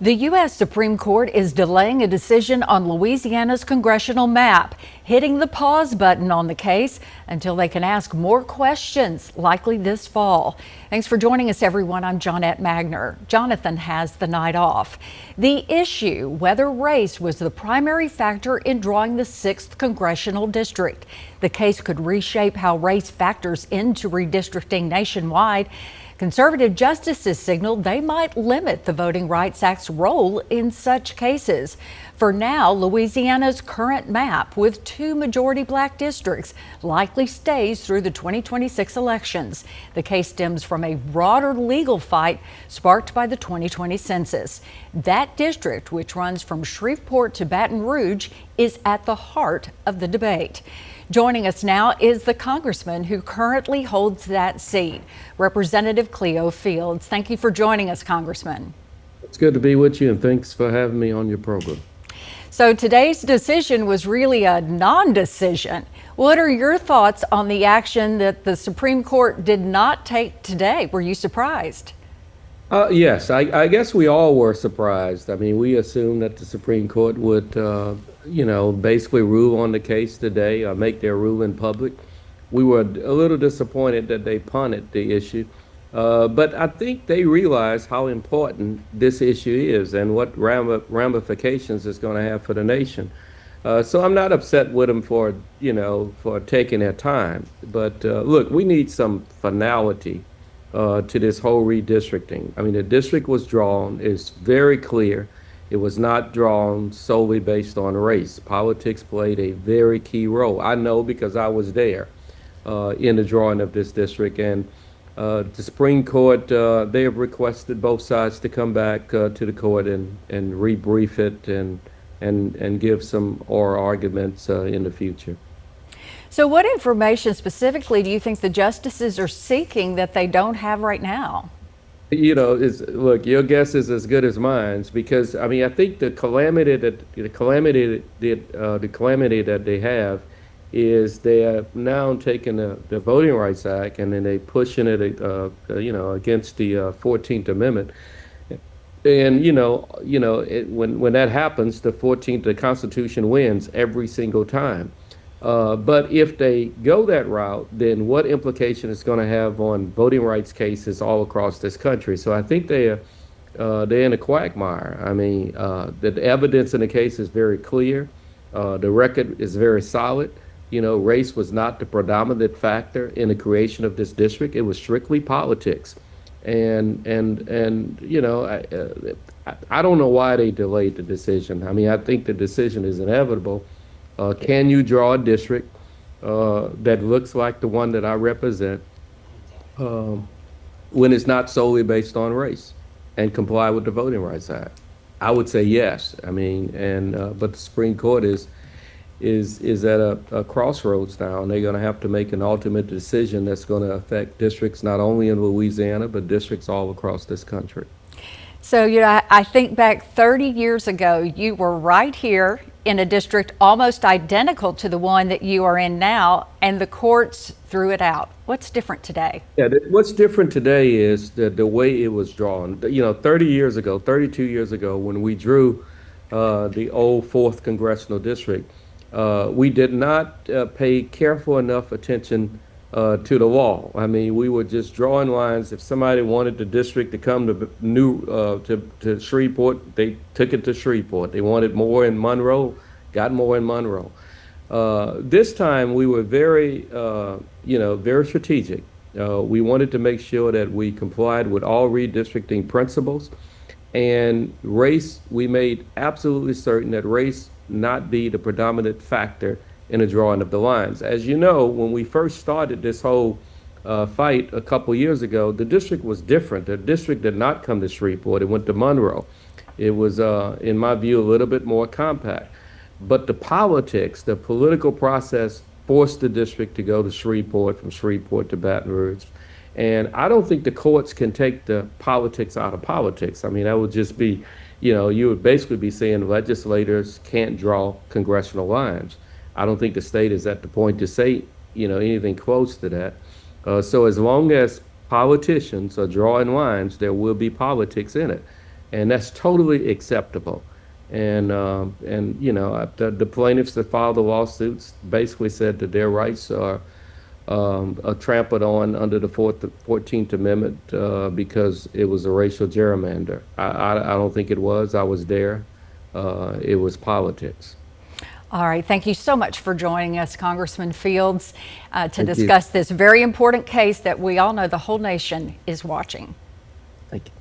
The U.S. Supreme Court is delaying a decision on Louisiana's congressional map, hitting the pause button on the case until they can ask more questions, likely this fall. Thanks for joining us, everyone. I'm Johnette Magner. Jonathan has the night off. The issue, whether race was the primary factor in drawing the 6th congressional district. The case could reshape how race factors into redistricting nationwide. Conservative justices signaled they might limit the Voting Rights Act's role in such cases. For now, Louisiana's current map with 2 majority black districts likely stays through the 2026 elections. The case stems from a broader legal fight sparked by the 2020 census. That district, which runs from Shreveport to Baton Rouge, is at the heart of the debate. Joining us now is the congressman who currently holds that seat, Representative Cleo Fields. Thank you for joining us, Congressman. It's good to be with you, and thanks for having me on your program. So today's decision was really a non-decision. What are your thoughts on the action that the Supreme Court did not take today? Were you surprised? Yes, I guess we all were surprised. I mean, we assumed that the Supreme Court would, basically rule on the case today or make their ruling public. We were a little disappointed that they punted the issue, but I think they realize how important this issue is and what ramifications it's going to have for the nation. So I'm not upset with them for taking their time. But look, we need some finality to this whole redistricting. I mean, the district was drawn, it's very clear. It was not drawn solely based on race. Politics played a very key role. I know because I was there in the drawing of this district. And the Supreme Court, they have requested both sides to come back to the court and rebrief it and give some oral arguments in the future. So what information specifically do you think the justices are seeking that they don't have right now? Look, your guess is as good as mine, because I mean, I think the calamity that they have is they have now taken the Voting Rights Act and then they pushing it, against the 14th Amendment. And when that happens, the Constitution wins every single time. But if they go that route, then what implication it's going to have on voting rights cases all across this country? So I think they're in a quagmire. I mean, the evidence in the case is very clear. The record is very solid. Race was not the predominant factor in the creation of this district. It was strictly politics. And I don't know why they delayed the decision. I mean, I think the decision is inevitable. Can you draw a district that looks like the one that I represent when it's not solely based on race and comply with the Voting Rights Act? I would say yes. I mean, but the Supreme Court is at a crossroads now, and they're going to have to make an ultimate decision that's going to affect districts not only in Louisiana, but districts all across this country. So, I think back 30 years ago, you were right here in a district almost identical to the one that you are in now, and the courts threw it out. What's different today? Yeah, what's different today is the way it was drawn. 32 years ago, when we drew the old 4th Congressional District, we did not pay careful enough attention to the law. I mean, we were just drawing lines. If somebody wanted the district to come to Shreveport, they took it to Shreveport. They wanted more in Monroe, got more in Monroe. This time we were very strategic. We wanted to make sure that we complied with all redistricting principles, and race. We made absolutely certain that race not be the predominant factor in the drawing of the lines. As you know, when we first started this whole fight a couple years ago, the district was different. The district did not come to Shreveport. It went to Monroe. It was, in my view, a little bit more compact. But the political process forced the district to go to Shreveport, from Shreveport to Baton Rouge. And I don't think the courts can take the politics out of politics. I mean, that would just be, you would basically be saying legislators can't draw congressional lines. I don't think the state is at the point to say, anything close to that. So as long as politicians are drawing lines, there will be politics in it. and that's totally acceptable. And you know, the plaintiffs that filed the lawsuits basically said that their rights are trampled on under the 14th Amendment because it was a racial gerrymander. I don't think it was. I was there. It was politics. All right, thank you so much for joining us, Congressman Fields, to Thank you. discuss this very important case that we all know the whole nation is watching. Thank you.